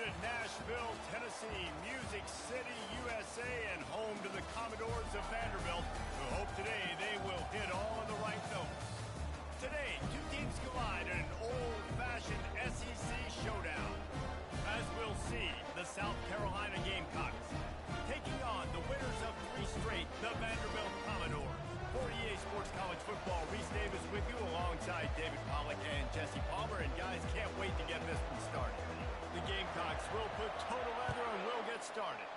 to Nashville, Tennessee, Music City, USA, and home to the Commodores of Vanderbilt, who hope today they will hit all of the right notes. Today, two teams collide in an old-fashioned SEC showdown. As we'll see, the South Carolina Gamecocks taking on the winners of three straight, the Vanderbilt Commodores. For EA Sports College Football, Reese Davis with you alongside David Pollack and Jesse Palmer. And guys, can't wait to get this one started. The Gamecocks will put total leather and will get started.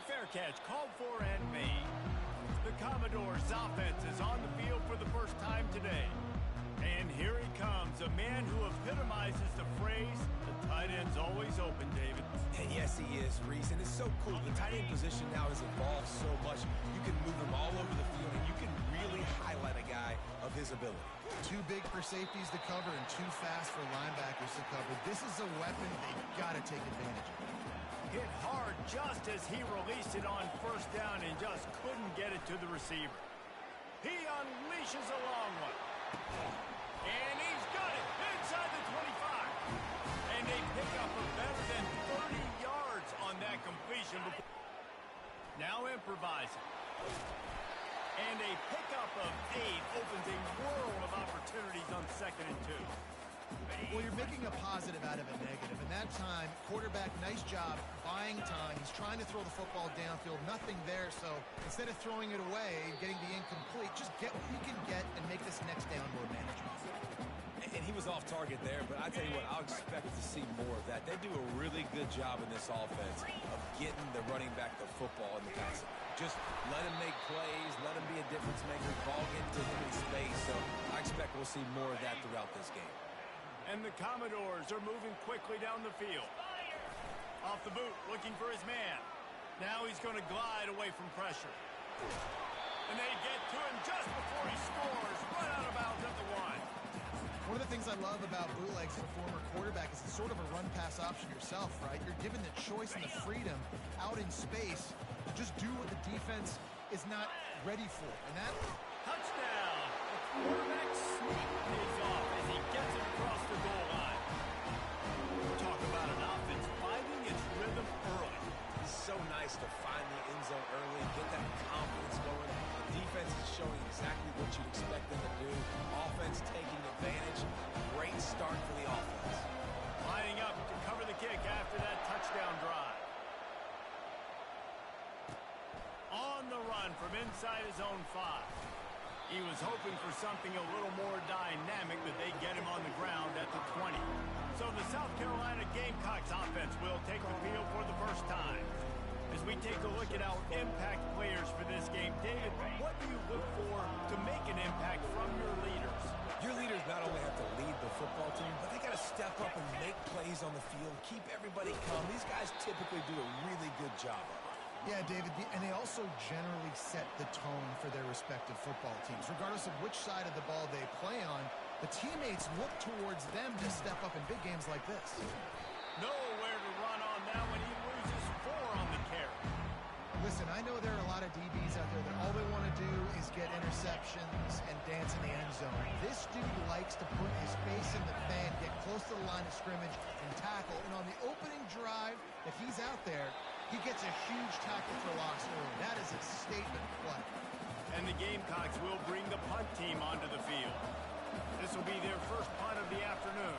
Fair catch called for and made. The Commodores' offense is on the field for the first time today. And here he comes, a man who epitomizes the phrase, the tight end's always open, David. And yes, he is, Reese, and it's so cool. The tight end position now has evolved so much. You can move him all over the field, and you can really highlight a guy of his ability. Too big for safeties to cover and too fast for linebackers to cover. This is a weapon they've got to take advantage of. Hit hard just as he released it on first down and just couldn't get it to the receiver. He unleashes a long one. And he's got it inside the 25. And they pick up a better than 30 yards on that completion. Now improvising. And a pickup of 8 opens a world of opportunities on 2nd and 2. Well, you're making a positive out of a negative. And that time, quarterback, nice job buying time. He's trying to throw the football downfield. Nothing there. So instead of throwing it away, getting the incomplete, just get what you can get and make this next down more manageable. And he was off target there, but I tell you what, I'll expect to see more of that. They do a really good job in this offense of getting the running back the football in the passing. Just let him make plays, let him be a difference maker, ball get to him in space. So I expect we'll see more of that throughout this game. And the Commodores are moving quickly down the field. Off the boot, looking for his man. Now he's going to glide away from pressure. And they get to him just before he scores, right out of bounds at the 1. One of the things I love about bootlegs as a former quarterback is it's sort of a run-pass option yourself, right? You're given the choice and the freedom out in space to just do what the defense is not ready for. And that... Touchdown! The quarterback sneak pays off as he gets it across the goal line. Talk about an offense finding its rhythm early. It's so nice to find the end zone early, get that confidence going. The defense is showing exactly what you'd expect them to do. Offense taking advantage. Great start for the offense. Lining up to cover the kick after that touchdown drive. On the run from inside his own 5. He was hoping for something a little more dynamic, but they get him on the ground at the 20. So the South Carolina Gamecocks offense will take the field for the first time. As we take a look at our impact players for this game, David, what do you look for to make an impact from your leaders? Your leaders not only have to lead the football team, but they got to step up and make plays on the field, keep everybody calm. These guys typically do a really good job of it. Yeah, David, and they also generally set the tone for their respective football teams. Regardless of which side of the ball they play on, the teammates look towards them to step up in big games like this. Nowhere to run on that one. He loses 4 on the carry. Listen, I know there are a lot of DBs out there that all they want to do is get interceptions and dance in the end zone. This dude likes to put his face in the fan, get close to the line of scrimmage, and tackle. And on the opening drive that he's out there, he gets a huge tackle for loss early. That is a statement play. And the Gamecocks will bring the punt team onto the field. This will be their first punt of the afternoon.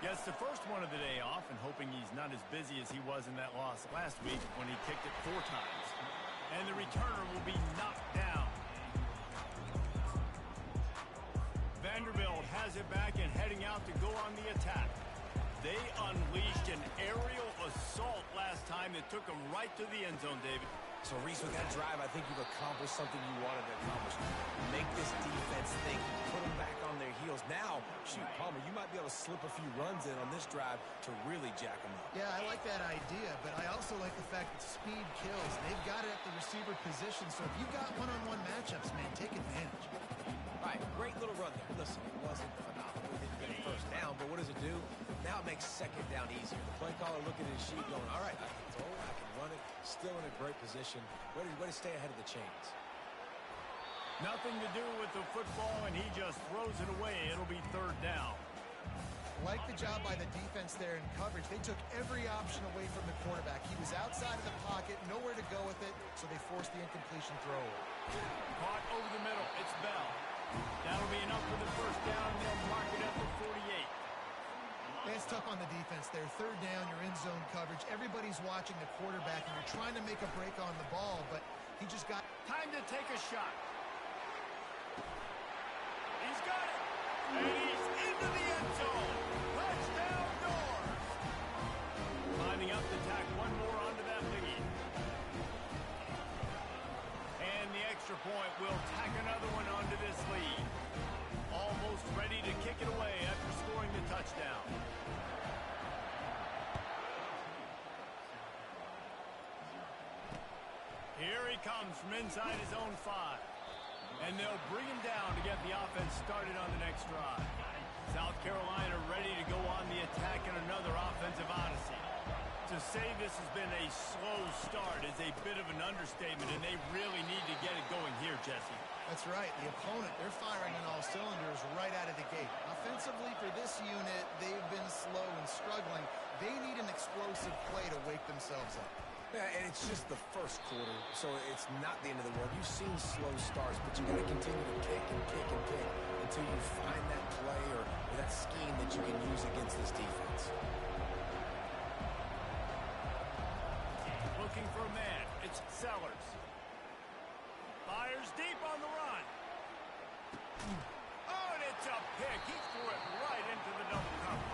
Gets the first one of the day off, and hoping he's not as busy as he was in that loss last week when he kicked it 4 times. And the returner will be knocked down. Vanderbilt has it back and heading out to go on the attack. They unleashed an aerial assault last time that took them right to the end zone, David. So, Reese, with that drive, I think you've accomplished something you wanted to accomplish. Make this defense think, put them back on their heels. Now, shoot, Palmer, you might be able to slip a few runs in on this drive to really jack them up. Yeah, I like that idea, but I also like the fact that speed kills. They've got it at the receiver position, so if you got one-on-one matchups, man, take advantage. All right, great little run there. Listen, it wasn't phenomenal. We didn't get a first down, but what does it do? Now it makes 2nd down easier. The play caller looking at his sheet going, all right, I can throw it, I can run it, still in a great position. Way to stay ahead of the chains. Nothing to do with the football, and he just throws it away. It'll be 3rd down. Like the job by the defense there in coverage. They took every option away from the quarterback. He was outside of the pocket, nowhere to go with it, so they forced the incompletion throw. Caught over the middle. It's Bell. That'll be enough for the first down. They'll mark it at the 48. It's tough on the defense there. Third down, you're in zone coverage. Everybody's watching the quarterback, and you're trying to make a break on the ball, but he just got... Time to take a shot. He's got it. And he's into the end zone. Touchdown, North. Lining up to tack one more onto that lead. And the extra point will tack another one onto this lead. Almost ready to kick it away after scoring the touchdown. Here he comes from inside his own 5. And they'll bring him down to get the offense started on the next drive. South Carolina ready to go on the attack in another offensive odyssey. To say this has been a slow start is a bit of an understatement, and they really need to get it going here, Jesse. That's right. The opponent, they're firing on all cylinders right out of the gate. Offensively for this unit, they've been slow and struggling. They need an explosive play to wake themselves up. Yeah, and it's just the first quarter, so it's not the end of the world. You've seen slow starts, but you got to continue to kick and kick and kick until you find that play or that scheme that you can use against this defense. Looking for a man. It's Sellers. Fires deep on the run. Oh, and it's a pick. He threw it right into the double cover.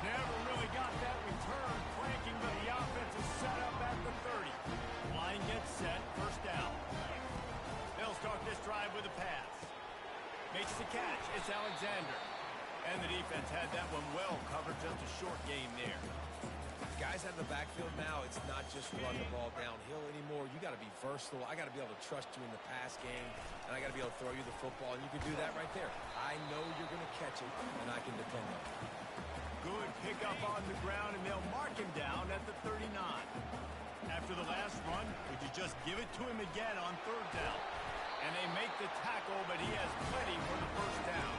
Never really got that return cranking, but the offense is set up at the 30. Line gets set. First down. They'll start this drive with a pass. Makes the catch. It's Alexander. And the defense had that one well covered. Just a short game there. Guys out of the backfield now, it's not just run the ball downhill anymore. You got to be versatile. I got to be able to trust you in the pass game, and I got to be able to throw you the football, and you can do that right there. I know you're going to catch it, and I can depend on it. Good pickup on the ground, and they'll mark him down at the 39. After the last run, would you just give it to him again on third down? And they make the tackle, but he has plenty for the first down.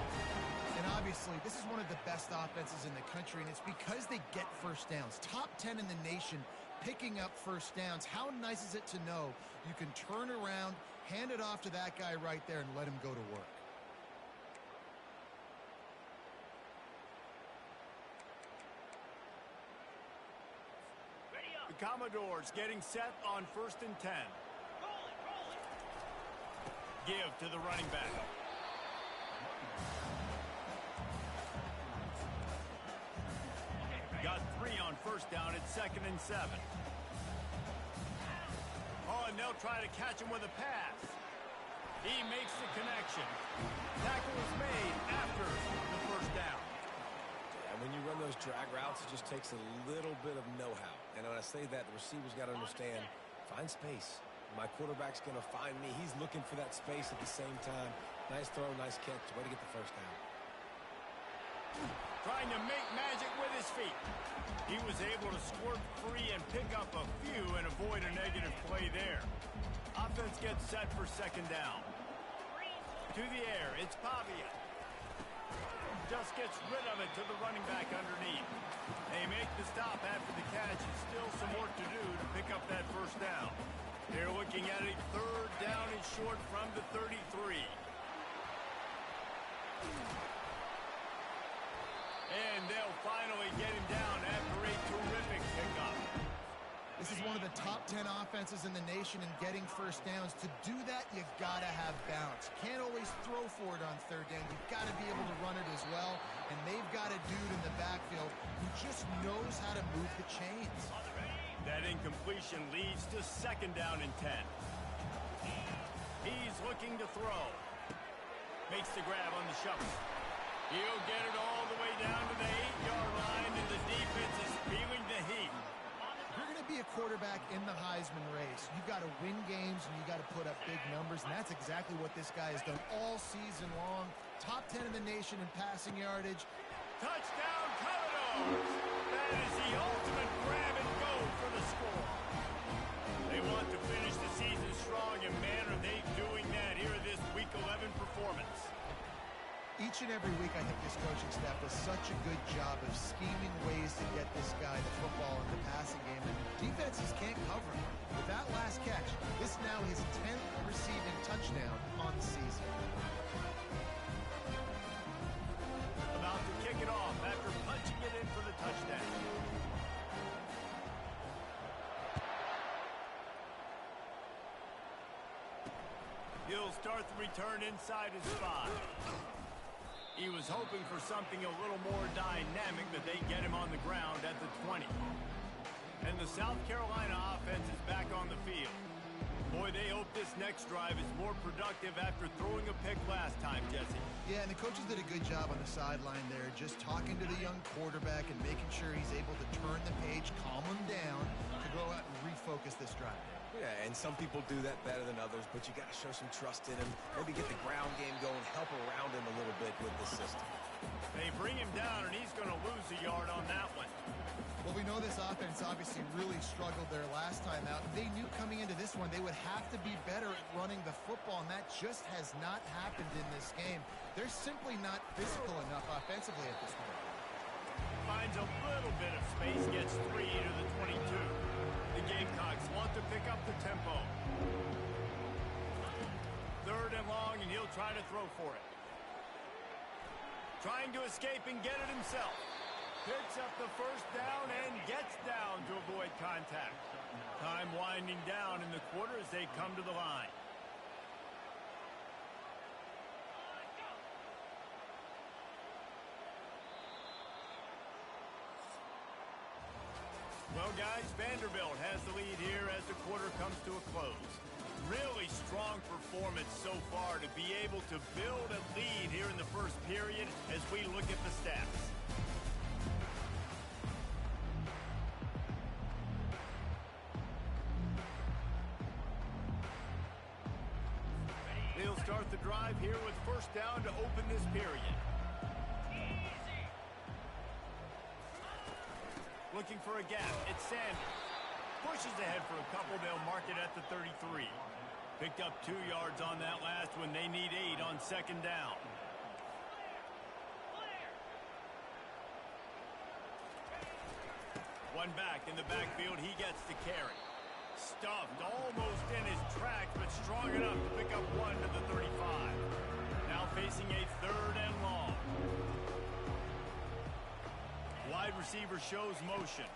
And obviously, this is one of the best offenses in the country, and it's because they get first downs. Top 10 in the nation picking up first downs. How nice is it to know you can turn around, hand it off to that guy right there, and let him go to work. The Commodores getting set on 1st and 10. Give to the running back. Got 3 on first down. It's 2nd and 7. Oh, and they'll try to catch him with a pass. He makes the connection. Tackle is made after the first down. And when you run those drag routes, it just takes a little bit of know-how. And when I say that, the receiver's got to understand, find space. My quarterback's going to find me. He's looking for that space at the same time. Nice throw, nice catch. Way to get the first down. Trying to make magic with his feet. He was able to squirt free and pick up a few and avoid a negative play there. Offense gets set for 2nd down. To the air, it's Pavia. Just gets rid of it to the running back underneath. They make the stop after the catch. It's still some work to do to pick up that first down. They're looking at a 3rd down and short from the 33. And they'll finally get him down after a terrific pickup. This is one of the top 10 offenses in the nation in getting first downs. To do that, you got to have balance. You can't always throw for it on 3rd down. You've got to be able to run it as well. And they've got a dude in the backfield who just knows how to move the chains. That incompletion leads to 2nd down and 10. He's looking to throw. Makes the grab on the shovel. He'll get it all the way down to the 8-yard line, and the defense is feeling the heat. If you're going to be a quarterback in the Heisman race, you've got to win games and you've got to put up big numbers, and that's exactly what this guy has done all season long. Top 10 in the nation in passing yardage. Touchdown, Commodores! That is the ultimate grab and go for the score. They want to finish the season strong, and man, are they doing that here in this Week 11 performance. Each Each and every week, I think this coaching staff does such a good job of scheming ways to get this guy the football in the passing game, and defenses can't cover him. With that last catch, this now his 10th receiving touchdown on the season. About to kick it off after punching it in for the touchdown. He'll start the return inside his 5. He was hoping for something a little more dynamic, but they get him on the ground at the 20. And the South Carolina offense is back on the field. Boy, they hope this next drive is more productive after throwing a pick last time, Jesse. Yeah, and the coaches did a good job on the sideline there, just talking to the young quarterback and making sure he's able to turn the page, calm him down, to go out and refocus this drive. Yeah, and some people do that better than others, but you got to show some trust in him. Maybe get the ground game going, help around him a little bit with the system. They bring him down, and he's going to lose a yard on that one. Well, we know this offense obviously really struggled there last time out. They knew coming into this one they would have to be better at running the football, and that just has not happened in this game. They're simply not physical enough offensively at this point. Finds a little bit of space, gets 3 to the 22. The Gamecocks want to pick up the tempo. 3rd and long, and he'll try to throw for it. Trying to escape and get it himself. Picks up the first down and gets down to avoid contact. Time winding down in the quarter as they come to the line. Well, guys, Vanderbilt has the lead here as the quarter comes to a close. Really strong performance so far to be able to build a lead here in the first period as we look at the stats. They'll start the drive here with first down to open this period. Looking for a gap. It's Sanders. Pushes ahead for a couple. They'll mark it at the 33. Picked up 2 yards on that last one. They need 8 on second down. One back in the backfield. He gets the carry. Stuffed almost in his tracks, but strong enough to pick up 1 to the 35. Now facing a 3rd and long. Wide receiver shows motion.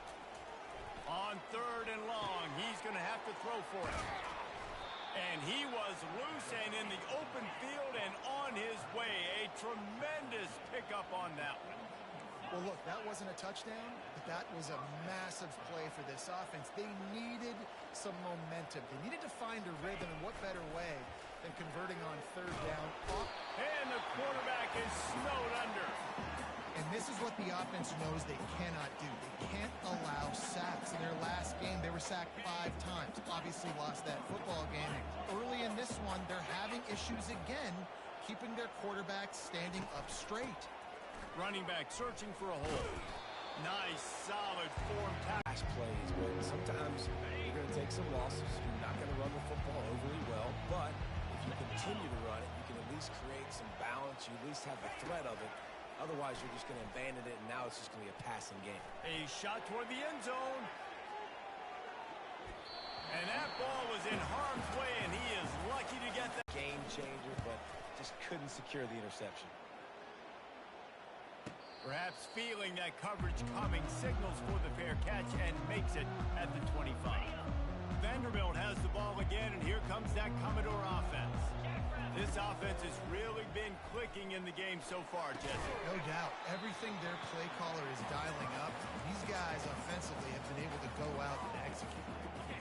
On 3rd and long, he's going to have to throw for it. And he was loose and in the open field and on his way. A tremendous pickup on that one. Well, look, that wasn't a touchdown, but that was a massive play for this offense. They needed some momentum. They needed to find a rhythm, and what better way than converting on 3rd down. And the quarterback is snowed under. And this is what the offense knows they cannot do. They can't allow sacks. In their last game, they were sacked 5 times. Obviously lost that football game. Early in this one, they're having issues again, keeping their quarterback standing up straight. Running back searching for a hole. Nice, solid form tackle. Plays, but sometimes you're going to take some losses. You're not going to run the football overly well, but if you continue to run it, you can at least create some balance. You at least have the threat of it. Otherwise, you're just going to abandon it, and now it's just going to be a passing game. A shot toward the end zone. And that ball was in harm's way, and he is lucky to get that. Game changer, but just couldn't secure the interception. Perhaps feeling that coverage coming, signals for the fair catch and makes it at the 25. Vanderbilt has the ball again, and here comes that Commodore offense. This offense has really been clicking in the game so far, Jesse. No doubt. Everything their play caller is dialing up, these guys offensively have been able to go out and execute.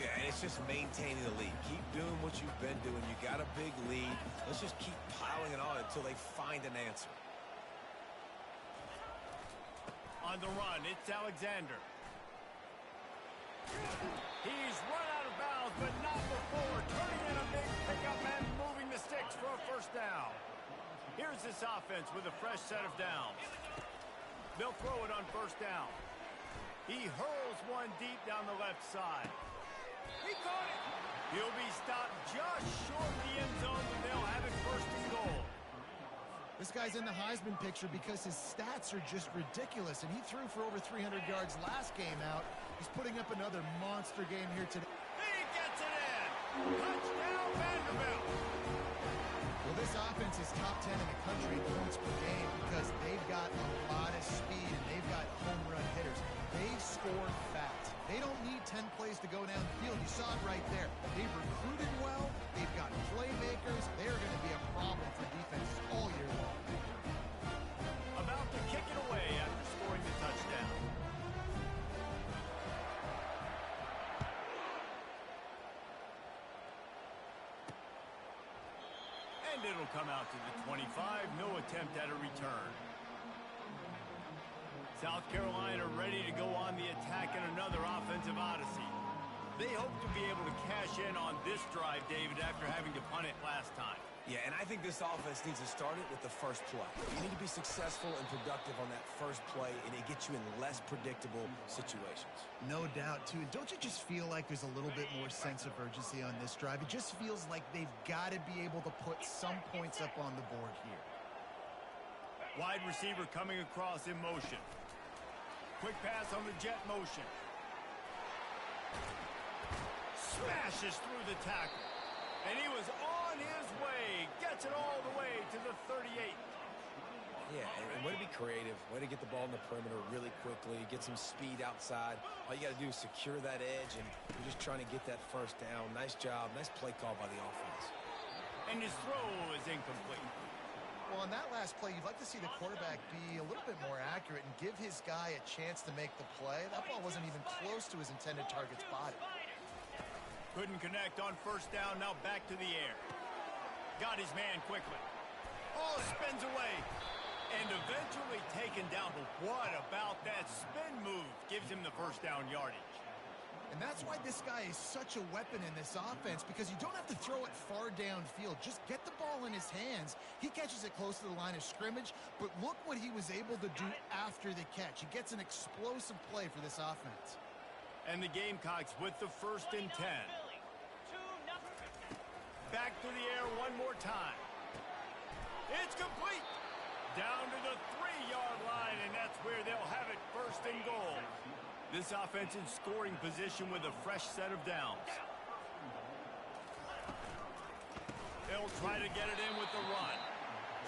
Yeah, and it's just maintaining the lead. Keep doing what you've been doing. You got a big lead. Let's just keep piling it on until they find an answer. On the run, it's Alexander. He's run out of bounds, but not before. Turning in a big pickup and moving the sticks for a first down. Here's this offense with a fresh set of downs. They'll throw it on first down. He hurls one deep down the left side. He caught it. He'll be stopped just short of the end zone, and they'll have it first and goal. This guy's in the Heisman picture because his stats are just ridiculous, and he threw for over 300 yards last game out. He's putting up another monster game here today. He gets it in! Touchdown, Vanderbilt! Well, this offense is top 10 in the country in points per game because they've got a lot of speed and they've got home run hitters. They score fast. They don't need 10 plays to go downfield. You saw it right there. They've recruited well. They've got playmakers. They're going to be a problem for defenses all year long. About to kick it away after scoring the touchdown. And it'll come out to the 25. No attempt at a return. South Carolina ready to go on the attack in another offensive odyssey. They hope to be able to cash in on this drive, David, after having to punt it last time. Yeah, and I think this offense needs to start it with the first play. You need to be successful and productive on that first play, and it gets you in less predictable situations. No doubt, too. Don't you just feel like there's a little bit more sense of urgency on this drive? It just feels like they've got to be able to put some points up on the board here. Wide receiver coming across in motion. Quick pass on the jet motion. Smashes through the tackle. And he was on his way. Gets it all the way to the 38. Yeah, and way to be creative. Way to get the ball in the perimeter really quickly. Get some speed outside. All you got to do is secure that edge, and you're just trying to get that first down. Nice job. Nice play call by the offense. And his throw is incomplete. Well, on that last play, you'd like to see the quarterback be a little bit more accurate and give his guy a chance to make the play. That ball wasn't even close to his intended target's body. Couldn't connect on first down. Now back to the air. Got his man quickly. Oh, spins away. And eventually taken down. But what about that spin move? Gives him the first down yardage. And that's why this guy is such a weapon in this offense, because you don't have to throw it far downfield. Just get the ball in his hands. He catches it close to the line of scrimmage, but look what he was able to do after the catch. He gets an explosive play for this offense. And the Gamecocks with the 1st and 10. Back to the air one more time. It's complete. Down to the 3-yard line, and that's where they'll have it, 1st and goal. This offense in scoring position with a fresh set of downs. They'll try to get it in with the run.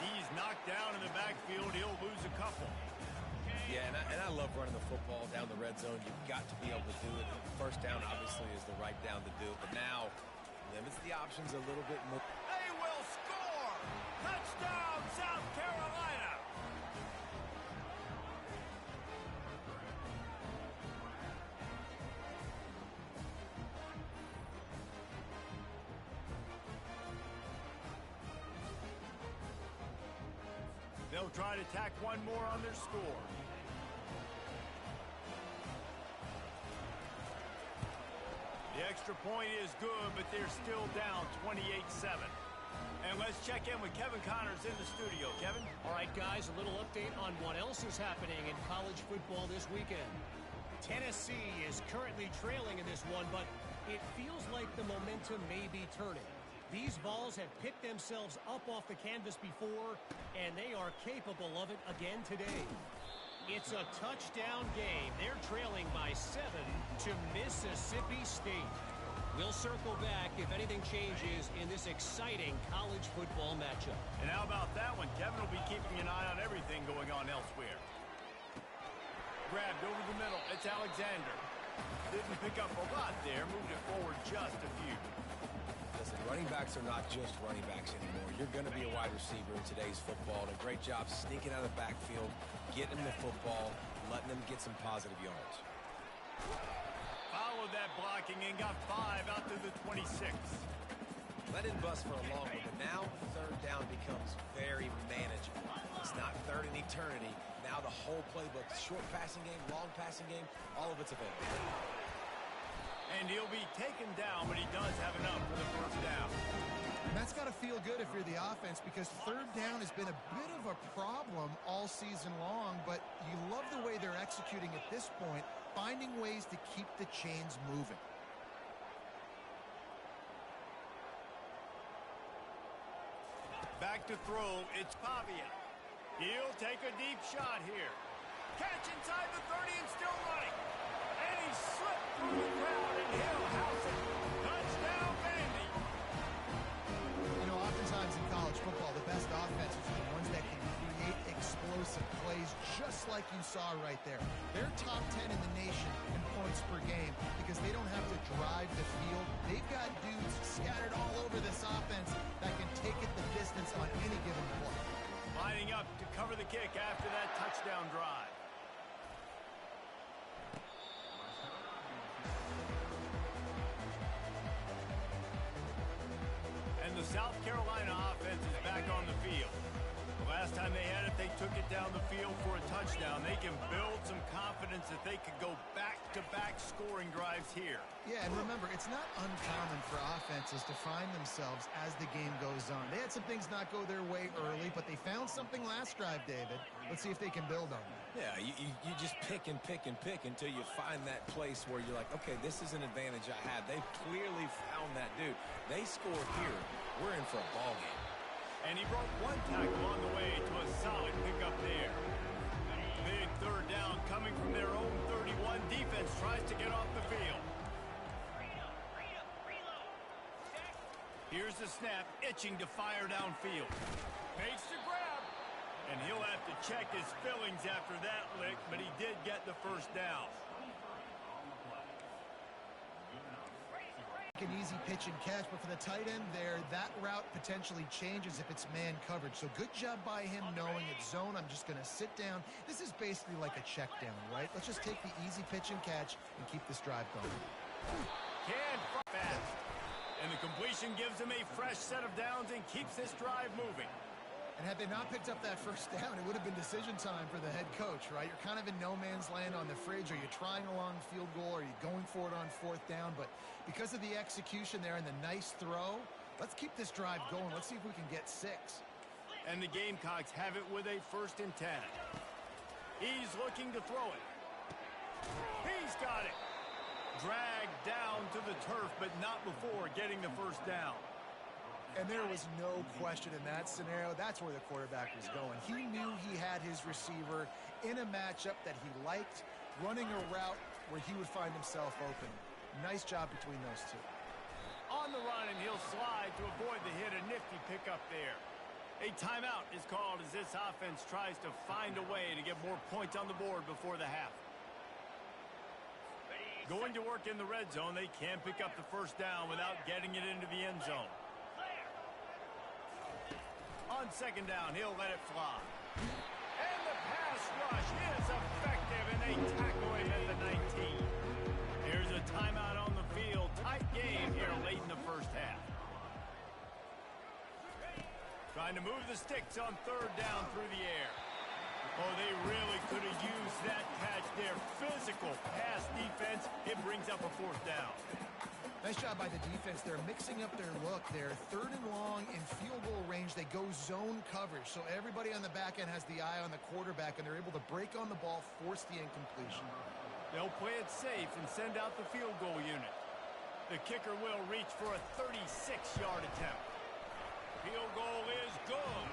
He's knocked down in the backfield. He'll lose a couple. Yeah, and I love running the football down the red zone. You've got to be able to do it. First down, obviously, is the right down to do it. But now, limits the options a little bit more. They will score! Touchdown, South Carolina! They'll try to tack one more on their score. The extra point is good, but they're still down 28-7. And let's check in with Kevin Connors in the studio. Kevin? All right, guys, a little update on what else is happening in college football this weekend. Tennessee is currently trailing in this one, but it feels like the momentum may be turning. These balls have picked themselves up off the canvas before, and they are capable of it again today. It's a touchdown game. They're trailing by 7 to Mississippi State. We'll circle back if anything changes in this exciting college football matchup. And how about that one? Kevin will be keeping an eye on everything going on elsewhere. Grabbed over the middle. It's Alexander. Didn't pick up a lot there. Moved it forward just a few. Listen, running backs are not just running backs anymore. You're going to be a wide receiver in today's football. And a great job sneaking out of the backfield, getting them the football, letting them get some positive yards. Followed that blocking and got 5 out to the 26. That didn't bust for a long one, but now third down becomes very manageable. It's not third in eternity. Now the whole playbook, short passing game, long passing game, all of it's available. And he'll be taken down, but he does have enough for the first down. And that's got to feel good if you're the offense, because third down has been a bit of a problem all season long, but you love the way they're executing at this point, finding ways to keep the chains moving. Back to throw, it's Pavia. He'll take a deep shot here. Catch inside the 30 and still running. And he slipped through the crowd and he'll house it. Touchdown, Vandy. You know, oftentimes in college football, the best offenses are the ones that can create explosive plays just like you saw right there. They're top 10 in the nation in points per game because they don't have to drive the field. They've got dudes scattered all over this offense that can take it the distance on any given play. Lining up to cover the kick after that touchdown drive. And the South Carolina offense is back on the field. The last time they had it, they took it down the field for a touchdown. They can build some confidence that they could go back-to-back scoring drives here. Yeah, and remember, it's not uncommon for offenses to find themselves as the game goes on. They had some things not go their way early, but they found something last drive, David. Let's see if they can build on that. Yeah, you just pick and pick and pick until you find that place where you're like, okay, this is an advantage I have. They've clearly found that dude. They scored here. We're in for a ball game. And he broke one tackle on the way to a solid pickup there. Big third down coming from their own 31. Defense tries to get off the field. Here's the snap, itching to fire downfield. Makes the grab. And he'll have to check his fillings after that lick, but he did get the first down. An easy pitch and catch, but for the tight end there, that route potentially changes if it's man coverage. So good job by him knowing it's zone. I'm just going to sit down. This is basically like a check down, right? Let's just take the easy pitch and catch and keep this drive going. Can fast. And the completion gives him a fresh set of downs and keeps this drive moving. And had they not picked up that first down, it would have been decision time for the head coach, right? You're kind of in no man's land on the fridge. Are you trying a long field goal? Are you going for it on fourth down? But because of the execution there and the nice throw, let's keep this drive going. Let's see if we can get 6. And the Gamecocks have it with a 1st and 10. He's looking to throw it. He's got it. Dragged down to the turf, but not before getting the first down. And there was no question in that scenario. That's where the quarterback was going. He knew he had his receiver in a matchup that he liked, running a route where he would find himself open. Nice job between those two. On the run, and he'll slide to avoid the hit. A nifty pickup there. A timeout is called as this offense tries to find a way to get more points on the board before the half. Going to work in the red zone, they can't pick up the first down without getting it into the end zone. On second down, he'll let it fly. And the pass rush is effective, and they tackle him at the 19. Here's a timeout on the field. Tight game here late in the first half. Trying to move the sticks on third down through the air. Oh, they really could have used that catch there. Physical pass defense. It brings up a fourth down. Nice job by the defense. They're mixing up their look. They're 3rd and long in field goal range. They go zone coverage. So everybody on the back end has the eye on the quarterback, and they're able to break on the ball, force the incompletion. They'll play it safe and send out the field goal unit. The kicker will reach for a 36-yard attempt. Field goal is good.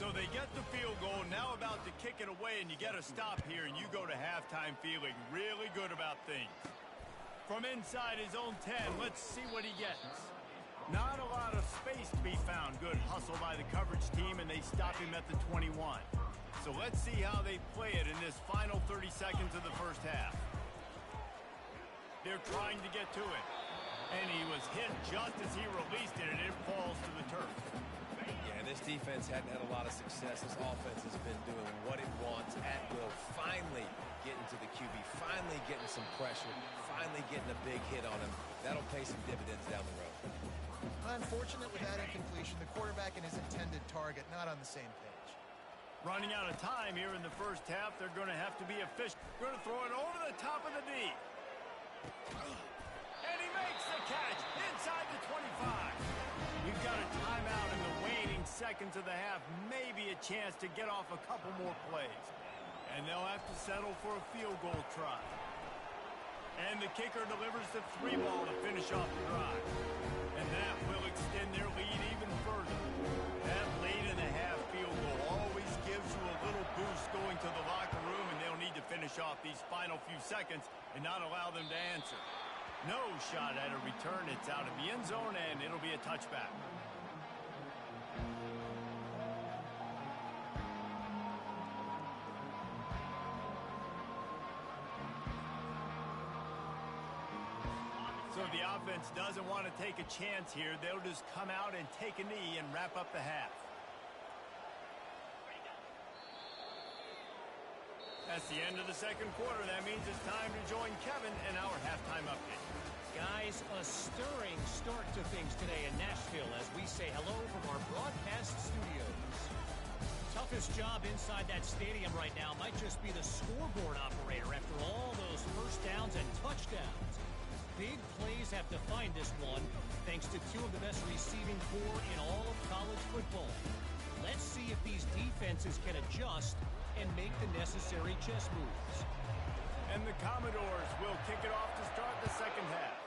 So they get the field goal, now about to kick it away, and you get a stop here, and you go to halftime feeling really good about things. From inside his own 10, let's see what he gets. Not a lot of space to be found. Good hustle by the coverage team, and they stop him at the 21. So let's see how they play it in this final 30 seconds of the first half. They're trying to get to it. And he was hit just as he released it, and it falls to the turf. Yeah, this defense hadn't had a lot of success. This offense has been doing what it wants at will. Finally getting to the QB, finally getting some pressure, finally getting a big hit on him. That'll pay some dividends down the road. Unfortunate with that incompletion, the quarterback and his intended target not on the same page. Running out of time here in the first half. They're going to have to be efficient. Going to throw it over the top of the D. And he makes the catch inside the 25. We've got a timeout in the waning seconds of the half. Maybe a chance to get off a couple more plays. And they'll have to settle for a field goal try. And the kicker delivers the 3-ball to finish off the drive. And that will extend their lead even further. That late-in-the-half field goal always gives you a little boost going to the locker room, and they'll need to finish off these final few seconds and not allow them to answer. No shot at a return. It's out of the end zone, and it'll be a touchback. So the offense doesn't want to take a chance here. They'll just come out and take a knee and wrap up the half. That's the end of the second quarter. That means it's time to join Kevin in our halftime update. Guys, a stirring start to things today in Nashville as we say hello from our broadcast studios. Toughest job inside that stadium right now might just be the scoreboard operator after all those first downs and touchdowns. Big plays have defined this one, thanks to two of the best receiving corps in all of college football. Let's see if these defenses can adjust and make the necessary chess moves. And the Commodores will kick it off to start the second half.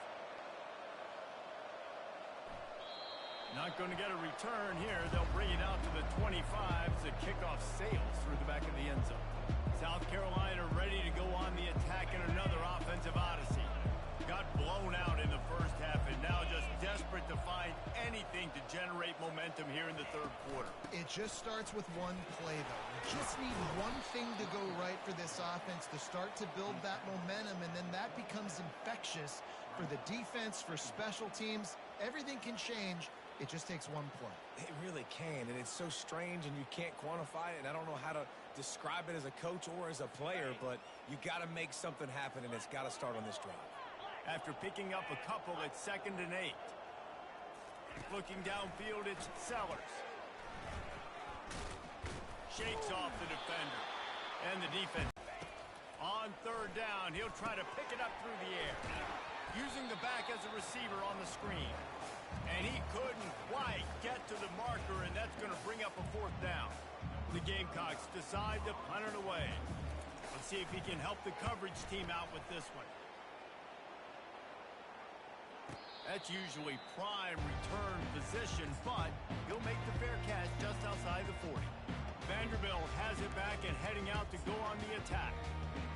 Not going to get a return here. They'll bring it out to the 25 as the kickoff sails through the back of the end zone. South Carolina ready to go on the attack in another offensive odyssey. Got blown out in the first half and now just desperate to find anything to generate momentum here in the third quarter. It just starts with one play, though. You just need one thing to go right for this offense to start to build that momentum, and then that becomes infectious for the defense, for special teams. Everything can change. It just takes one play. It really can, and it's so strange, and you can't quantify it, and I don't know how to describe it as a coach or as a player, but you got to make something happen, and it's got to start on this drive. After picking up a couple at 2nd and 8. Looking downfield, it's Sellers. Shakes off the defender. And the defense. On 3rd down, he'll try to pick it up through the air. Using the back as a receiver on the screen. And he couldn't quite get to the marker, and that's going to bring up a 4th down. The Gamecocks decide to punt it away. Let's see if he can help the coverage team out with this one. That's usually prime return position, but he'll make the fair catch just outside the 40. Vanderbilt has it back and heading out to go on the attack.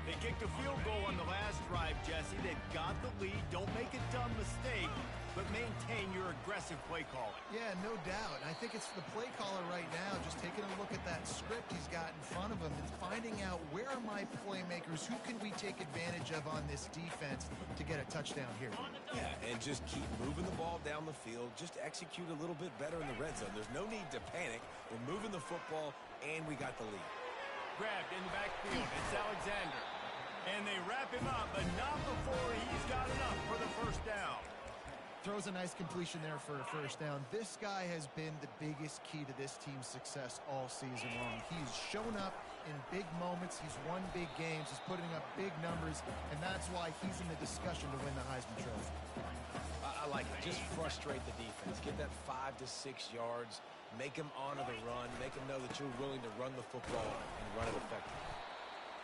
They kicked a field goal on the last drive, Jesse. They've got the lead. Don't make a dumb mistake, but maintain your aggressive play calling. Yeah, no doubt. I think it's the play caller right now just taking a look at that script he's got in front of him and finding out where are my playmakers, who can we take advantage of on this defense to get a touchdown here. Yeah, and just keep moving the ball down the field. Just execute a little bit better in the red zone. There's no need to panic. We're moving the football, and we got the lead. Grabbed in the backfield. It's Alexander. And they wrap him up, but not before he's got enough for the first down. Throws a nice completion there for a first down. This guy has been the biggest key to this team's success all season long. He's shown up in big moments. He's won big games. He's putting up big numbers, and that's why he's in the discussion to win the Heisman Trophy. I like it. Just frustrate the defense. Get that 5 to 6 yards. Make them honor the run. Make them know that you're willing to run the football and run it effectively.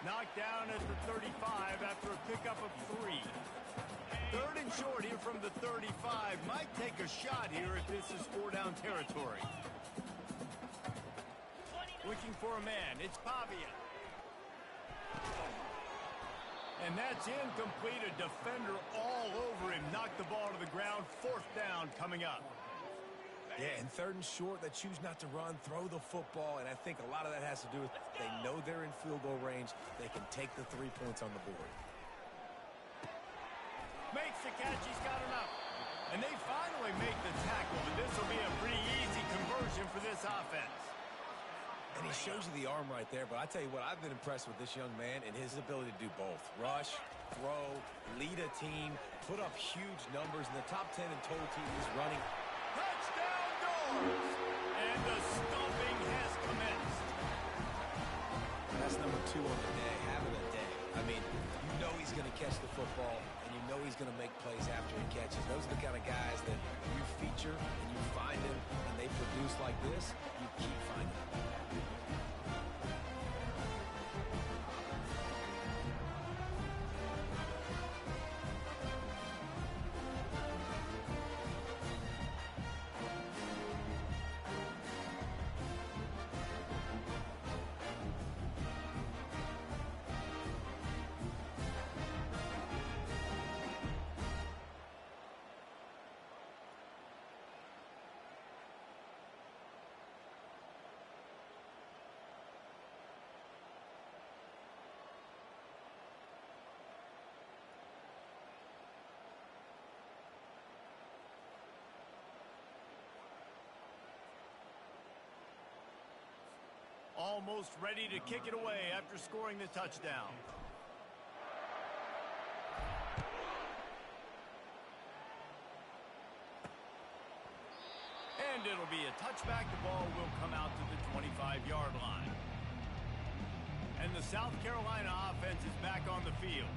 Knocked down at the 35 after a pickup of 3. 3rd and short here from the 35. Might take a shot here if this is 4-down territory. Looking for a man. It's Pavia. And that's incomplete. A defender all over him. Knocked the ball to the ground. 4th down coming up. Yeah, and 3rd and short, they choose not to run, throw the football, and I think a lot of that has to do with they know they're in field goal range. They can take the 3 points on the board. Makes the catch. He's got enough. And they finally make the tackle, but this will be a pretty easy conversion for this offense. And he shows you the arm right there, but I tell you what, I've been impressed with this young man and his ability to do both. Rush, throw, lead a team, put up huge numbers in the top 10 in total TDs running. 2 on the day, having a day. I mean, you know he's going to catch the football, and you know he's going to make plays after he catches. Those are the kind of guys that you feature and you find them, and they produce like this, you keep finding them. Almost ready to kick it away after scoring the touchdown. And it'll be a touchback. The ball will come out to the 25-yard line. And the South Carolina offense is back on the field.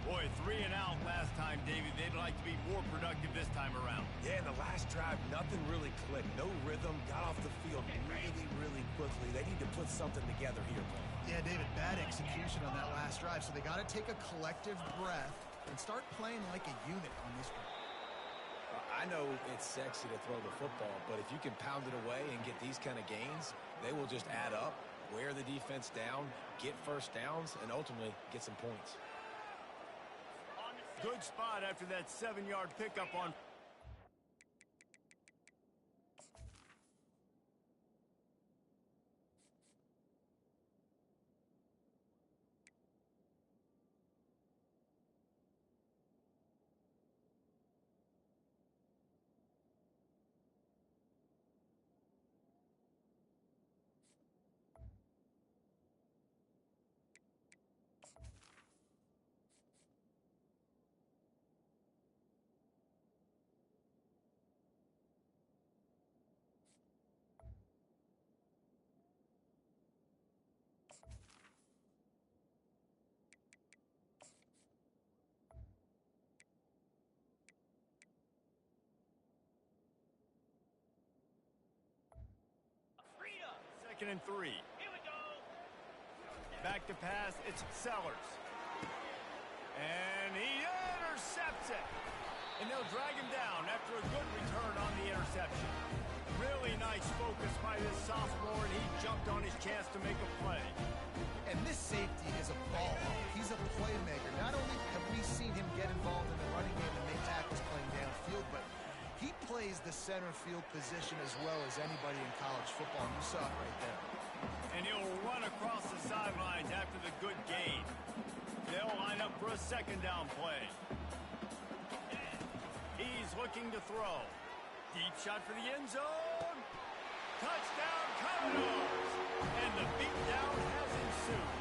Boy, 3 and out last time, David. They'd like to be more productive this time around. Yeah, in the last drive, nothing really clicked. No rhythm, got off the field really, really quickly. They need to put something together here, Paul. Yeah, David, bad execution on that last drive, so they got to take a collective breath and start playing like a unit on this one. I know it's sexy to throw the football, but if you can pound it away and get these kind of gains, they will just add up, wear the defense down, get first downs, and ultimately get some points. Good spot after that 7-yard pickup on. Second and 3. Here we go. Back to pass. It's Sellers. And he intercepts it. And they'll drag him down after a good return on the interception. Really nice focus by this sophomore, and he jumped on his chance to make a play. And this safety is a ball hawk. He's a playmaker. Not only have we seen him get involved in the running game and make tackles playing downfield, but he plays the center field position as well as anybody in college football. You saw it right there. And he'll run across the sidelines after the good gain. They'll line up for a second down play. He's looking to throw. Deep shot for the end zone. Touchdown, Commodores! And the beatdown has ensued.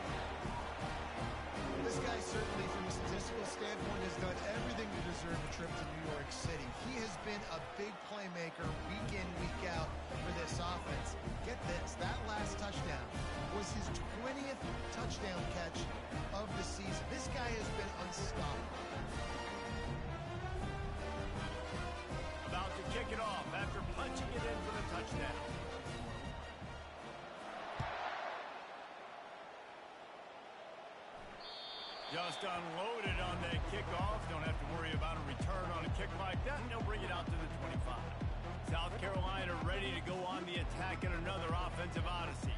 This guy certainly, from a statistical standpoint, has done everything to deserve a trip to New York City. He has been a big playmaker week in, week out for this offense. Get this, that last touchdown was his 20th touchdown catch of the season. This guy has been unstoppable. About to kick it off after punching it in for the touchdown. Just unloaded on that kickoff. Don't have to worry about a return on a kick like that, and they'll bring it out to the 25. South Carolina ready to go on the attack in another offensive odyssey.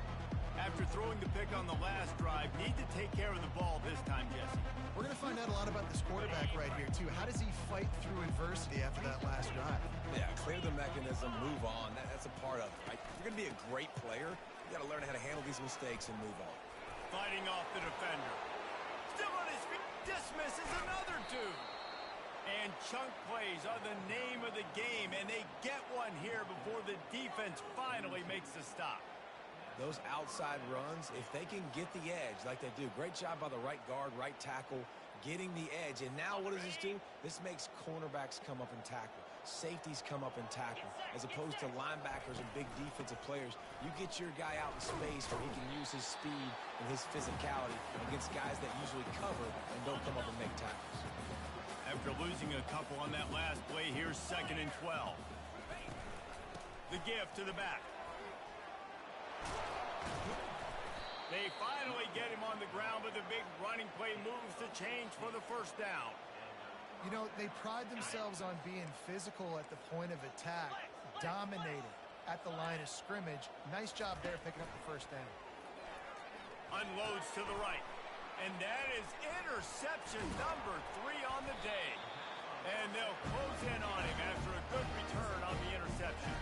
After throwing the pick on the last drive, need to take care of the ball this time, Jesse. We're going to find out a lot about this quarterback right here, too. How does he fight through adversity after that last drive? Yeah, clear the mechanism, move on. That's a part of it, right? If you're going to be a great player, you got to learn how to handle these mistakes and move on. Fighting off the defender. Still on his feet. Dismisses another dude. And chunk plays are the name of the game, and they get one here before the defense finally makes the stop. Those outside runs, if they can get the edge like they do, great job by the right guard, right tackle, getting the edge. And now what does this do? This makes cornerbacks come up and tackle. safeties come up and tackle. As opposed to linebackers and big defensive players, you get your guy out in space where he can use his speed and his physicality against guys that usually cover and don't come up and make tackles. After losing a couple on that last play, here's 2nd and 12. The give to the back. They finally get him on the ground, but the big running play moves the change for the first down. You know, they pride themselves on being physical at the point of attack, dominating at the line of scrimmage. Nice job there picking up the first down. Unloads to the right. And that is interception number 3 on the day. And they'll close in on him after a good return on the interception.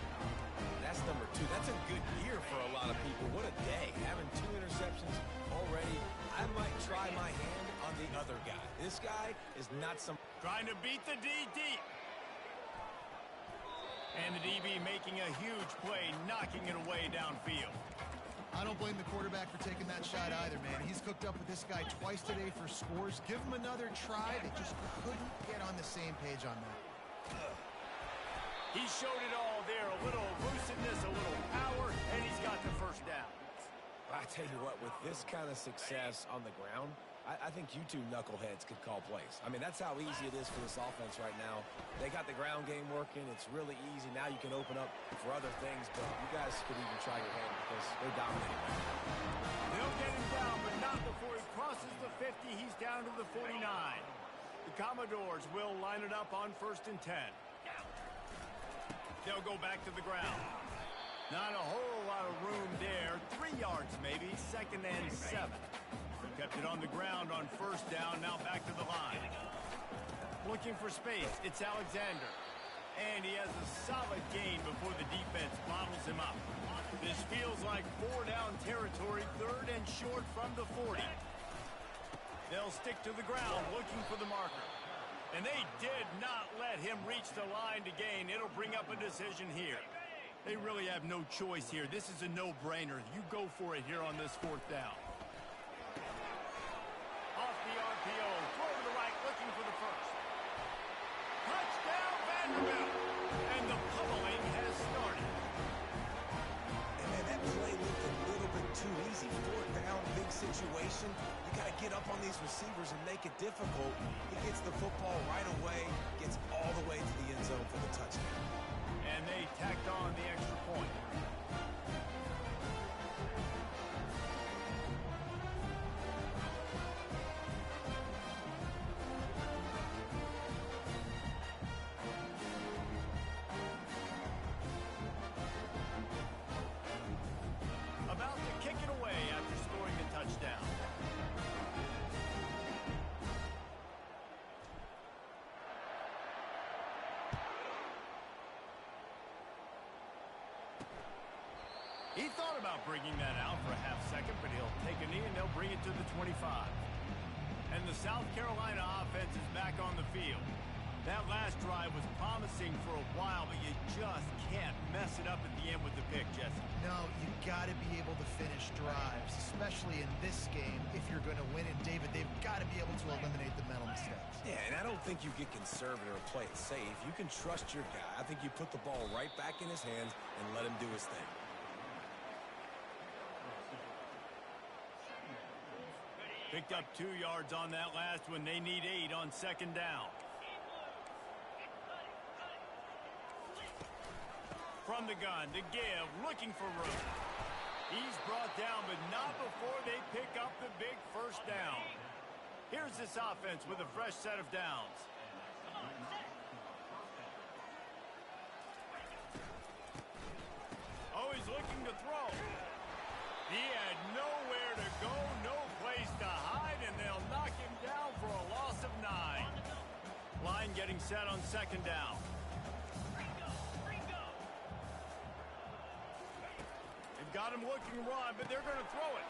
That's number 2. That's a good year for a lot of people. What a day. Having 2 interceptions already. I might try my hand on the other guy. This guy is not some... Trying to beat the D deep. And the DB making a huge play, knocking it away downfield. I don't blame the quarterback for taking that shot either, man. He's cooked up with this guy twice today for scores. Give him another try. They just couldn't get on the same page on that. He showed it all there. A little elusiveness, a little power, and he's got the first down. I tell you what, with this kind of success on the ground, I think you two knuckleheads could call plays. I mean, that's how easy it is for this offense right now. They got the ground game working. It's really easy. Now you can open up for other things, but you guys could even try your hand because they're dominating right now. They'll get him down, but not before he crosses the 50. He's down to the 49. The Commodores will line it up on 1st and 10. They'll go back to the ground. Not a whole lot of room there. 3 yards maybe. 2nd and 7. Kept it on the ground on 1st down. Now back to the line. Looking for space. It's Alexander. And he has a solid gain before the defense bottles him up. This feels like 4-down territory. 3rd and short from the 40. They'll stick to the ground looking for the marker. And they did not let him reach the line to gain. It'll bring up a decision here. They really have no choice here. This is a no-brainer. You go for it here on this 4th down. Off the RPO, throw to the right, looking for the first. Touchdown, Vanderbilt! And the pummeling has started. And man, that play looked a little bit too easy. 4th down, big situation. You got to get up on these receivers and make it difficult. He gets the football right away, gets all the way to the end zone for the touchdown. And they tacked on the extra point. About to kick it away after scoring the touchdown. He thought about bringing that out for a half second, but he'll take a knee and they'll bring it to the 25. And the South Carolina offense is back on the field. That last drive was promising for a while, but you just can't mess it up at the end with the pick, Jesse. No, you got to be able to finish drives, especially in this game. If you're going to win it, David, they've got to be able to eliminate the mental mistakes. Yeah, and I don't think you get conservative or play it safe. You can trust your guy. I think you put the ball right back in his hands and let him do his thing. Picked up 2 yards on that last one. They need 8 on 2nd down. From the gun, to give, looking for room. He's brought down, but not before they pick up the big first down. Here's this offense with a fresh set of downs. Oh, he's looking to throw. He had nowhere to go, no place to hide, and they'll knock him down for a loss of 9. Line getting set on 2nd down. They've got him looking to run, but they're going to throw it.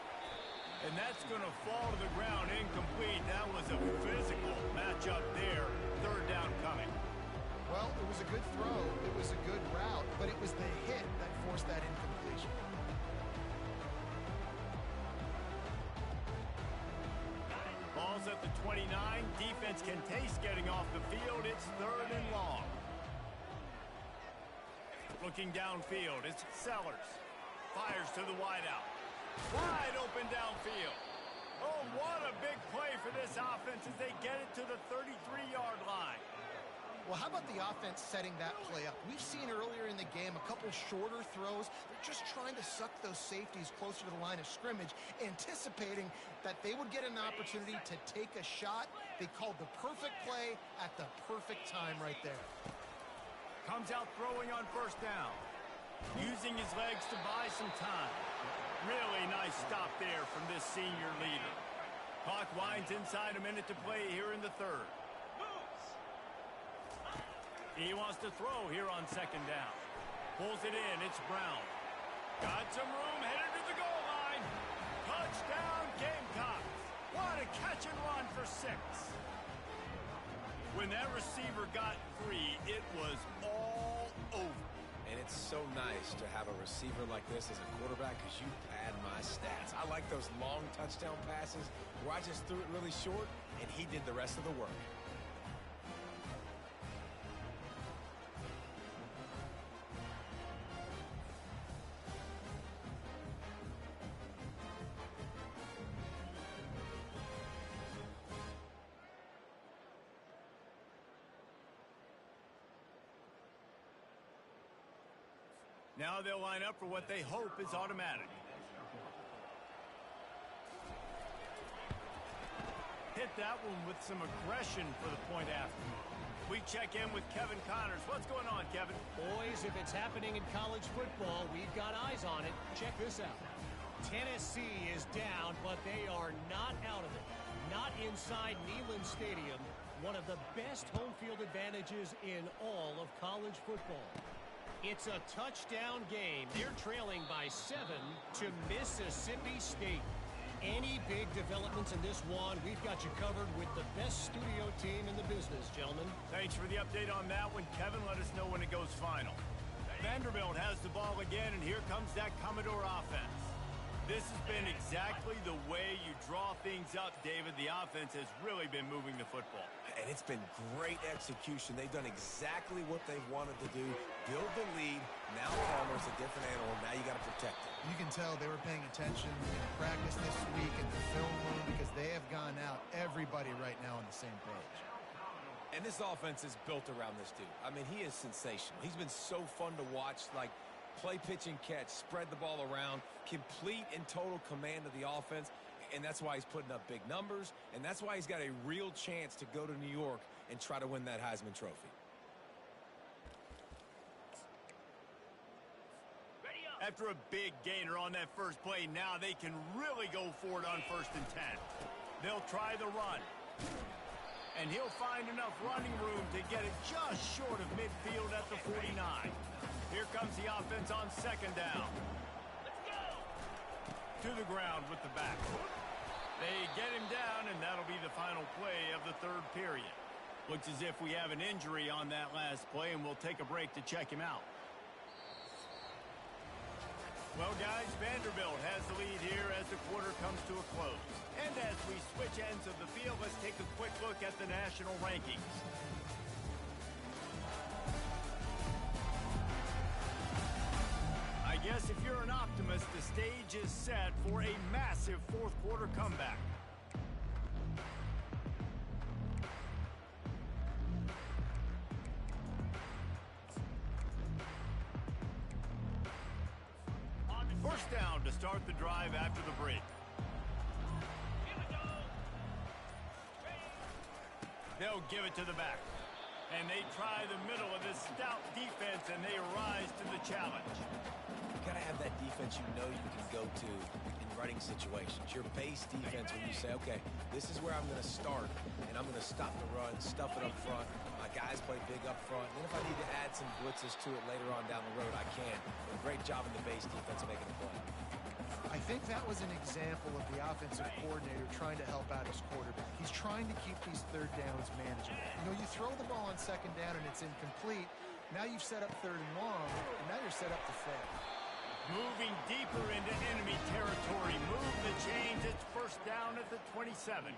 And that's going to fall to the ground incomplete. That was a physical matchup there. 3rd down coming. Well, it was a good throw. It was a good route, but it was the hit that forced that incompletion. Ball's at the 29. Defense can taste getting off the field. It's 3rd and long. Looking downfield, it's Sellers. Fires to the wideout. Wide open downfield. Oh, what a big play for this offense as they get it to the 33-yard line. Well, how about the offense setting that play up? We've seen earlier in the game a couple shorter throws. They're just trying to suck those safeties closer to the line of scrimmage, anticipating that they would get an opportunity to take a shot. They called the perfect play at the perfect time right there. Comes out throwing on first down. Using his legs to buy some time. Really nice stop there from this senior leader. Clock winds inside a minute to play here in the third. He wants to throw here on second down. Pulls it in. It's Brown. Got some room. Headed to the goal line. Touchdown, Gamecocks. What a catch and run for 6. When that receiver got free, it was all over. And it's so nice to have a receiver like this as a quarterback because you pad my stats. I like those long touchdown passes where I just threw it really short and he did the rest of the work. Now they'll line up for what they hope is automatic. Hit that one with some aggression for the point after. We check in with Kevin Connors. What's going on, Kevin? Boys, if it's happening in college football, we've got eyes on it. Check this out. Tennessee is down, but they are not out of it. Not inside Neyland Stadium, one of the best home field advantages in all of college football. It's a touchdown game. They're trailing by 7 to Mississippi State. Any big developments in this one, we've got you covered with the best studio team in the business, gentlemen. Thanks for the update on that one, Kevin. Let us know when it goes final. Vanderbilt has the ball again, and here comes that Commodore offense. This has been exactly the way you draw things up, David. The offense has really been moving the football. And it's been great execution. They've done exactly what they've wanted to do. Build the lead. Now Palmer's a different animal. Now you got to protect it. You can tell they were paying attention in practice this week in the film room because they have gone out, everybody right now on the same page. And this offense is built around this dude. I mean, he is sensational. He's been so fun to watch, like play, pitch, and catch, spread the ball around, complete and total command of the offense. And that's why he's putting up big numbers, and that's why he's got a real chance to go to New York and try to win that Heisman Trophy. After a big gainer on that first play, now they can really go for it on 1st and 10. They'll try the run. And he'll find enough running room to get it just short of midfield at the 49. Here comes the offense on 2nd down. To the ground with the back. They get him down, and that'll be the final play of the 3rd period. Looks as if we have an injury on that last play, and we'll take a break to check him out. Well, guys, Vanderbilt has the lead here as the quarter comes to a close. And as we switch ends of the field, let's take a quick look at the national rankings. I guess if you're an optimist, the stage is set for a massive 4th quarter comeback. First down to start the drive after the break. They'll give it to the back. And they try the middle of this stout defense, and they rise to the challenge. You got to have that defense you know you can go to in running situations. Your base defense when you say, okay, this is where I'm going to start, and I'm going to stop the run, stuff it up front. My guys play big up front. And then if I need to add some blitzes to it later on down the road, I can. But a great job in the base defense making the play. I think that was an example of the offensive coordinator trying to help out his quarterback. He's trying to keep these 3rd downs manageable. You know, you throw the ball on 2nd down and it's incomplete. Now you've set up 3rd and long, and now you're set up to fail. Moving deeper into enemy territory. Move the chains. It's first down at the 27.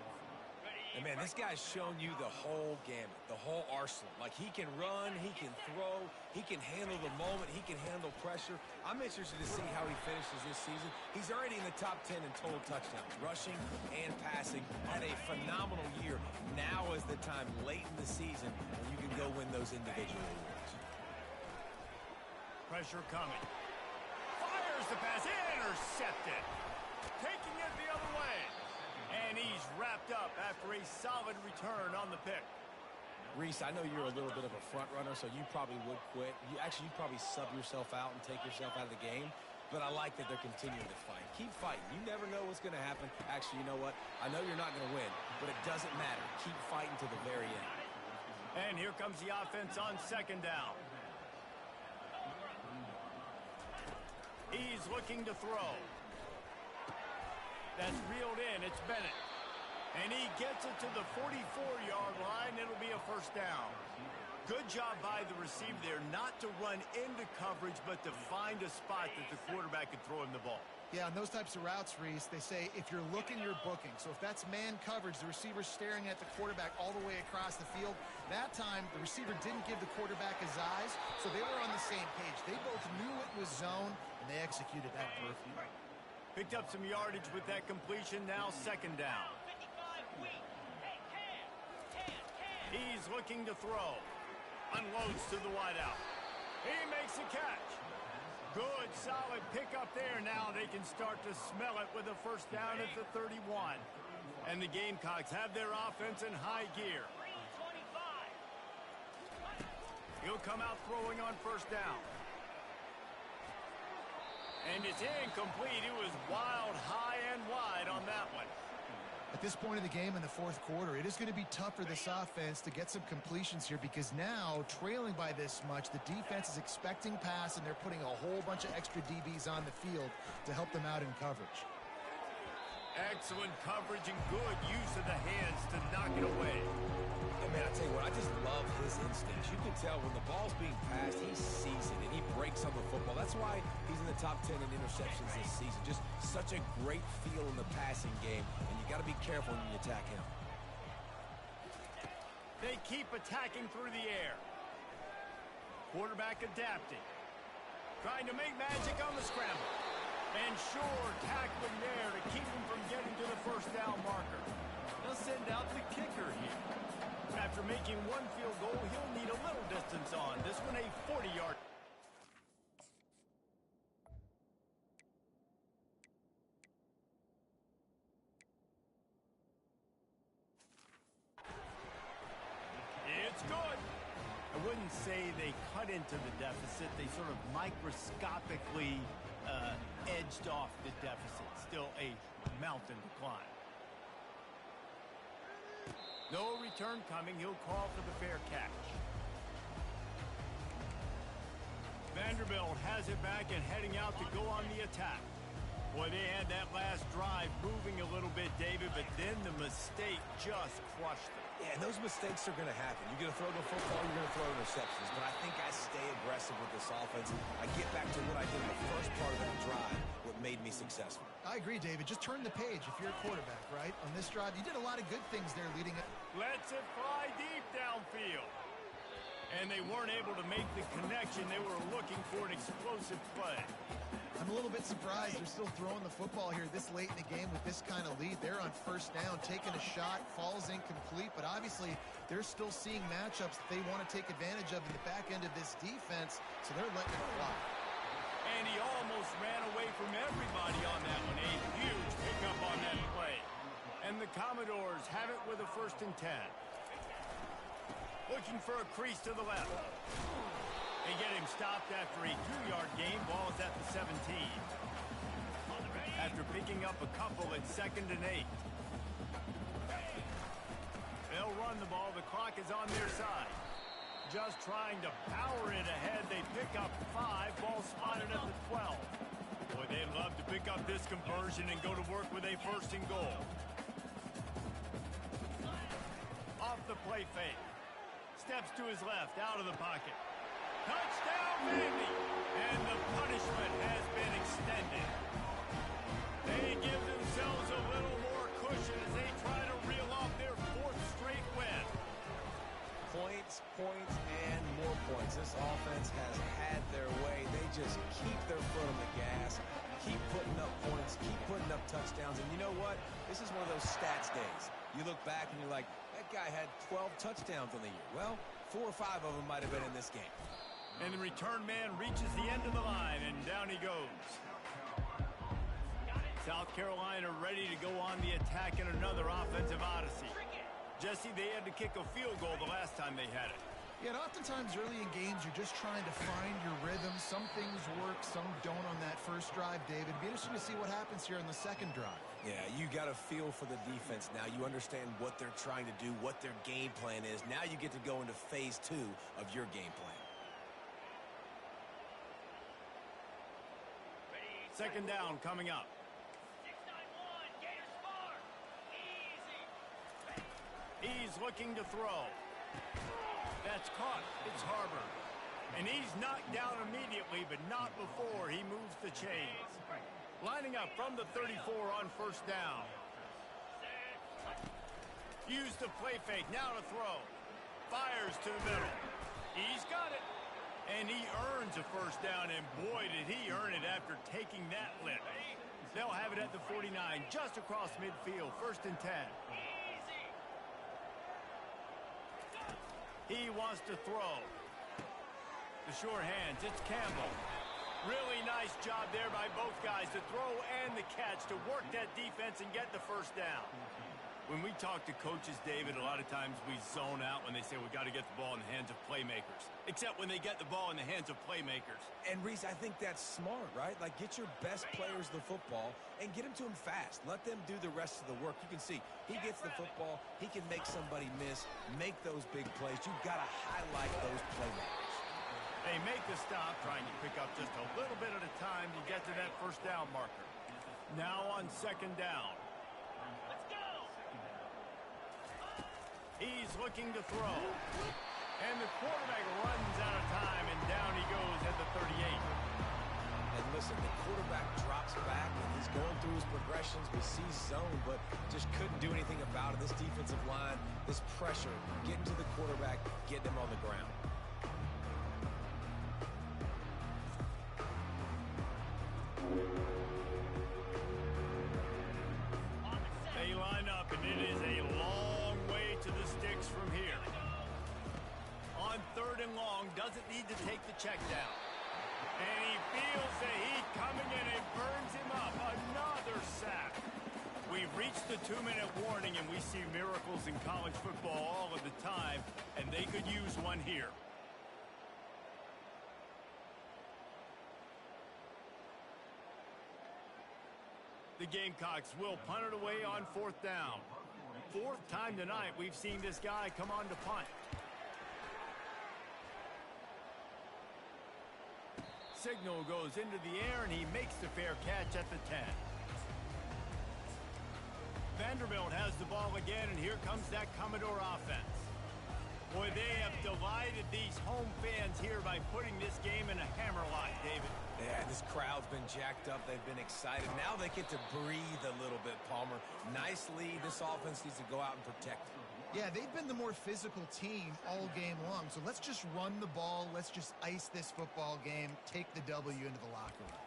And, man, this guy's shown you the whole gamut, the whole arsenal. Like, he can run, he can throw, he can handle the moment, he can handle pressure. I'm interested to see how he finishes this season. He's already in the top 10 in total touchdowns, rushing and passing. Had a phenomenal year. Now is the time late in the season when you can go win those individual awards. Pressure coming. Fires the pass. Intercepted. Taking it the other way. And he's wrapped up after a solid return on the pick. Reese, I know you're a little bit of a front runner, so you probably would quit. You'd probably sub yourself out and take yourself out of the game. But I like that they're continuing to fight. Keep fighting. You never know what's going to happen. Actually, you know what? I know you're not going to win, but it doesn't matter. Keep fighting to the very end. And here comes the offense on second down. He's looking to throw. That's reeled in. It's Bennett. And he gets it to the 44-yard line. It'll be a first down. Good job by the receiver there not to run into coverage, but to find a spot that the quarterback could throw him the ball. Yeah, on those types of routes, Reese, they say if you're looking, you're booking. So if that's man coverage, the receiver's staring at the quarterback all the way across the field. That time, the receiver didn't give the quarterback his eyes, so they were on the same page. They both knew it was zone, and they executed that perfectly. Picked up some yardage with that completion. Now second down. He's looking to throw. Unloads to the wideout. He makes a catch. Good, solid pickup there. Now they can start to smell it with a first down at the 31. And the Gamecocks have their offense in high gear. He'll come out throwing on first down. And it's incomplete. It was wild, high and wide on that one. At this point of the game in the fourth quarter, it is going to be tough for this offense to get some completions here because now, trailing by this much, the defense is expecting pass, and they're putting a whole bunch of extra DBs on the field to help them out in coverage. Excellent coverage and good use of the hands to knock it away. And man, I tell you what, I just love his instincts. You can tell when the ball's being passed, he sees it, and he breaks on the football. That's why he's in the top 10 in interceptions this season. Just such a great feel in the passing game, and you got to be careful when you attack him. They keep attacking through the air. Quarterback adapting. Trying to make magic on the scramble. And sure, tackling there to keep him from getting to the first down marker. They'll send out the kicker here. After making one field goal, he'll need a little distance on. This one a 40-yard. It's good. I wouldn't say they cut into the deficit. They sort of microscopically edged off the deficit. Still a mountain to climb. No return coming. He'll call for the fair catch. Vanderbilt has it back and heading out to go on the attack. Boy, they had that last drive moving a little bit, David, but then the mistake just crushed them. Yeah, and those mistakes are going to happen. You're going to throw the football, you're going to throw interceptions. But I think I stay aggressive with this offense. I get back to what I did in the first part of that drive, what made me successful. I agree, David. Just turn the page if you're a quarterback, right? On this drive, you did a lot of good things there leading it. Lets it fly deep downfield. And they weren't able to make the connection. They were looking for an explosive play. I'm a little bit surprised they're still throwing the football here this late in the game with this kind of lead. They're on first down, taking a shot, falls incomplete, but obviously they're still seeing matchups that they want to take advantage of in the back end of this defense, so they're letting it fly. And he almost ran away from everybody on that one. A huge pickup on that play. And the Commodores have it with a 1st and 10. Looking for a crease to the left. They get him stopped after a 2-yard gain. Ball is at the 17. After picking up a couple at 2nd and 8. They'll run the ball. The clock is on their side. Just trying to power it ahead. They pick up 5. Ball spotted at the 12. Boy, they'd love to pick up this conversion and go to work with a 1st and goal. Off the play fake. Steps to his left, out of the pocket. Touchdown, Vandy! And the punishment has been extended. They give themselves a little more cushion as they try to reel off their 4th days. You look back and you're like, that guy had 12 touchdowns on the year. Well, 4 or 5 of them might have been in this game. And the return man reaches the end of the line, and down he goes. South Carolina ready to go on the attack in another offensive odyssey. Jesse, they had to kick a field goal the last time they had it. Yeah, and oftentimes early in games, you're just trying to find your rhythm. Some things work, some don't on that first drive, David. It'd be interesting to see what happens here in the second drive. Yeah, you got a feel for the defense now. You understand what they're trying to do, what their game plan is. Now you get to go into phase 2 of your game plan. Second down coming up. 6-9-1, Gators far. Easy. He's looking to throw. That's caught. It's Harbor. And he's knocked down immediately, but not before he moves the chains. Lining up from the 34 on first down. Use the play fake. Now to throw. Fires to the middle. He's got it. And he earns a first down, and boy, did he earn it after taking that lift. They'll have it at the 49, just across midfield, 1st and 10. He wants to throw. The short hands, it's Campbell. Really nice job there by both guys to throw and the catch to work that defense and get the first down. When we talk to coaches, David, a lot of times we zone out when they say we got to get the ball in the hands of playmakers. Except when they get the ball in the hands of playmakers. And, Reese, I think that's smart, right? Like, get your best players the football and get them to them fast. Let them do the rest of the work. You can see he gets the football. He can make somebody miss, make those big plays. You've got to highlight those playmakers. They make the stop, trying to pick up just a little bit at a time to get to that first down marker. Now on second down. Let's go. He's looking to throw. And the quarterback runs out of time, and down he goes at the 38. And listen, the quarterback drops back, and he's going through his progressions. We see zone, but just couldn't do anything about it. This defensive line, this pressure, getting to the quarterback, getting him on the ground. They line up, and it is a long way to the sticks from here. On 3rd and long, doesn't need to take the check down. And he feels the heat coming in and burns him up. Another sack. We've reached the 2-minute warning, and we see miracles in college football all of the time, and they could use one here. The Gamecocks will punt it away on 4th down. 4th time tonight we've seen this guy come on to punt. Signal goes into the air, and he makes the fair catch at the 10. Vanderbilt has the ball again, and here comes that Commodore offense. Boy, they have delighted these home fans here by putting this game in a hammerlock, David. Yeah, this crowd's been jacked up. They've been excited. Now they get to breathe a little bit, Palmer. Nice lead. This offense needs to go out and protect it. Yeah, they've been the more physical team all game long. So let's just run the ball. Let's just ice this football game, take the W into the locker room.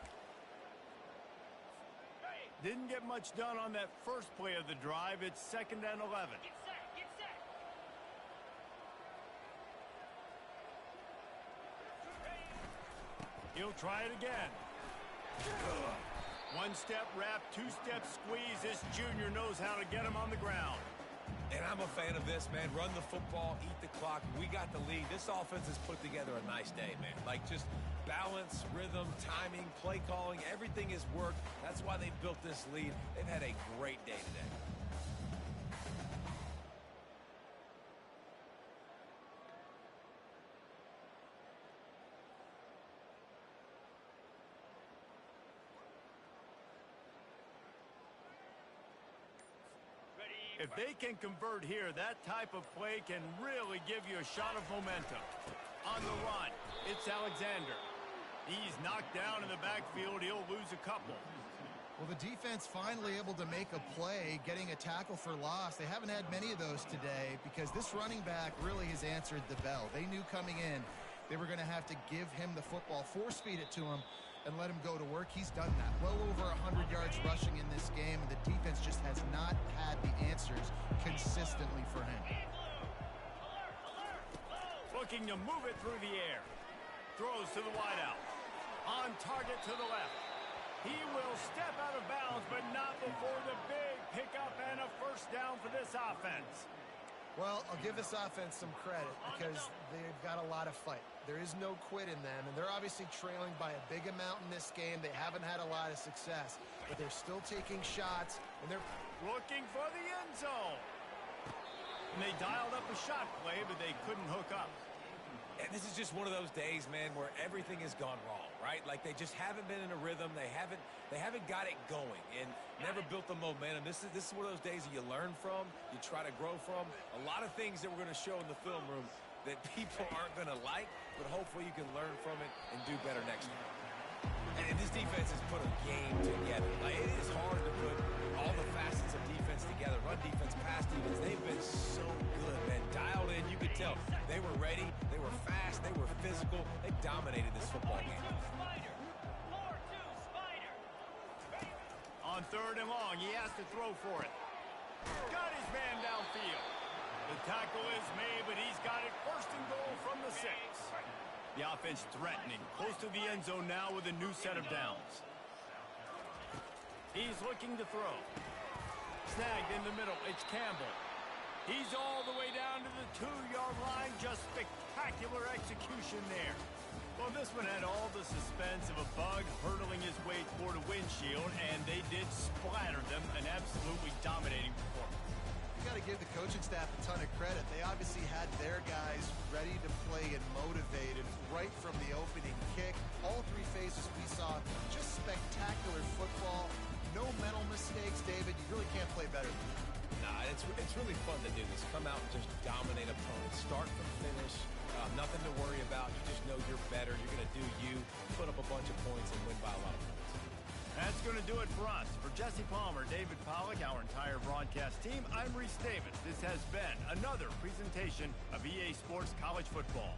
Didn't get much done on that first play of the drive. It's 2nd and 11. Get set, get set. He'll try it again. 1-step wrap, 2-step squeeze. This junior knows how to get him on the ground. And I'm a fan of this, man. Run the football, eat the clock. We got the lead. This offense has put together a nice day, man. Like, just balance, rhythm, timing, play calling, everything has worked. That's why they built this lead. They've had a great day today. If they can convert here, that type of play can really give you a shot of momentum. On the run, it's Alexander. He's knocked down in the backfield. He'll lose a couple. Well, the defense finally able to make a play, getting a tackle for loss. They haven't had many of those today because this running back really has answered the bell. They knew coming in they were going to have to give him the football, force feed it to him, and let him go to work. He's done that. Well over 100 yards rushing in this game, and the defense just has not had the answers consistently for him. Looking to move it through the air. Throws to the wideout. On target to the left. He will step out of bounds, but not before the big pickup and a first down for this offense. Well, I'll give this offense some credit because they've got a lot of fight. There is no quit in them, and they're obviously trailing by a big amount in this game. They haven't had a lot of success, but they're still taking shots, and they're looking for the end zone. And they dialed up a shot play, but they couldn't hook up. And this is just one of those days, man, where everything has gone wrong, right? Like they just haven't been in a rhythm. They haven't got it going and never built the momentum. This is one of those days that you learn from, you try to grow from. A lot of things that we're going to show in the film room that people aren't going to like, but hopefully you can learn from it and do better next time. And this defense has put a game together. Like, it is hard to put all the facets of defense together. Run defense, pass defense. They've been so good, man. Dialed in. You could tell they were ready. They were fast. They were physical. They dominated this football game. On third and long, he has to throw for it. Got his man downfield. The tackle is made, but he's got it first and goal from the 6. The offense threatening, close to the end zone now with a new set of downs. He's looking to throw. Snagged in the middle, it's Campbell. He's all the way down to the 2-yard line. Just spectacular execution there. Well, this one had all the suspense of a bug hurtling his way toward a windshield, and they did splatter them. An absolutely dominating performance. You got to give the coaching staff a ton of credit. They obviously had their guys ready to play and motivated right from the opening kick. All 3 phases we saw, just spectacular football. No mental mistakes, David. You really can't play better than that. Nah, it's really fun to do this. Come out and just dominate opponents. Start from finish. Nothing to worry about. You just know you're better. You're going to do you. Put up a bunch of points and win by a lot of points. That's going to do it for us. For Jesse Palmer, David Pollack, our entire broadcast team, I'm Reese Davis. This has been another presentation of EA Sports College Football.